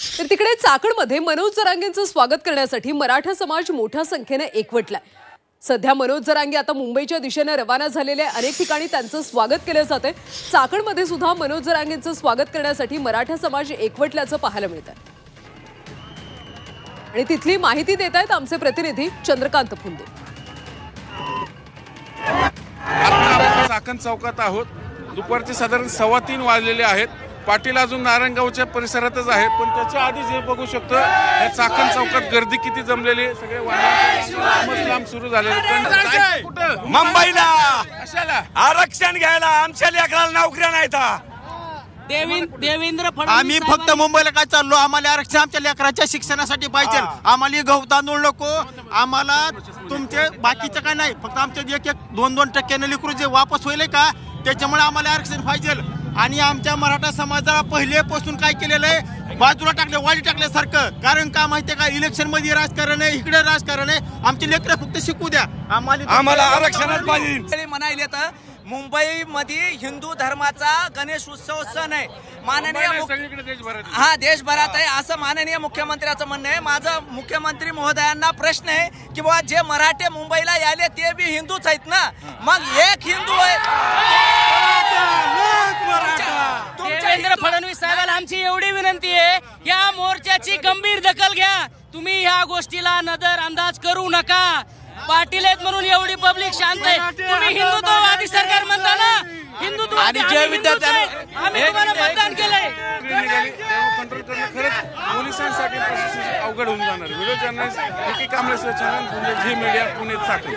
तर तिकडे चाकणमध्ये मनोज जरांगेंचं स्वागत करण्यासाठी मराठा समाज मोठ्या संख्येने एकवटलाय। सध्या मनोज जरांगे आता मुंबईच्या दिशेने रवाना झालेले अनेक ठिकाणी त्यांचं स्वागत केलं जातंय। चाकणमध्ये सुद्धा मनोज जरांगेंचं स्वागत करण्यासाठी मराठा समाज एकवटल्याचं पाहायला मिळतंय आणि तिथली माहिती देत आहेत आमचे प्रतिनिधी चंद्रकांत फुंदे। आपण चाकण चौकात आहोत। दुपारचे साधारण 3:15 वाजलेले आहेत। पाटील अजून नारायणगावच्या परिसरातच आहे, पण त्याच्या आधी जे बघू शकतो या चाकण चौकात गर्दी किती जमलेली आहे। सगळे वाहन लांब सुरू झालेले। कुठं? मुंबईला कशाला? आरक्षण घ्यायला। आमच्या लेकराला नोकऱ्या नाहीत। देवेंद्र फडणवीस आम्ही फक्त मुंबईला काय चाललो, आम्हाला आरक्षण आमच्या लेकराच्या शिक्षणासाठी पाहिजे। आम्हाला गहू तांदूळ नको, आम्हाला तुमचे बाकीचं काय नाही, फक्त आमच्या 1-2% लेकरू जे वापस होईल का त्याच्यामुळे आम्हाला आरक्षण पाहिजे। आणि आमच्या मराठा समाजाला पहिलेपासून काय केलेलं आहे, बाजूला टाकले, वाली टाकल्यासारखं। कारण का माहितीये का, इलेक्शन मध्ये राजकारण आहे, इकडे राजकारण आहे। आमचे लेकरं फक्त शिकू द्या, आम्हाला आरक्षणच पाहिजे। म्हणाले तर मुंबई मध्ये हिंदू धर्माचा गणेश उत्सव सण आहे। देशभरात आहे असं माननीय मुख्यमंत्र्याचं म्हणणं आहे। माझं मुख्यमंत्री महोदयांना प्रश्न आहे की बाबा जे मराठे मुंबईला आले ते बी हिंदूच आहेत ना, मग एक हिंदू आहे। देवेंद्र फडणवीस साहेबांना आमची एवढी विनंती आहे, या मोर्चाची गंभीर दखल घ्या। तुम्ही ह्या गोष्टीला नजर अंदाज करू नका। पाटील आहेत म्हणून एवढी पब्लिक शांत आहे। तुम्ही हिंदुत्ववादी सरकार म्हणता ना, हिंदुत्ववादी आम्ही तुम्हाला मतदान केलंय। कंट्रोल करणं खरंच पोलिसांसाठी अवघड होऊन जाणार। Video journalist Kamble, Zee media, Pune, Chakan.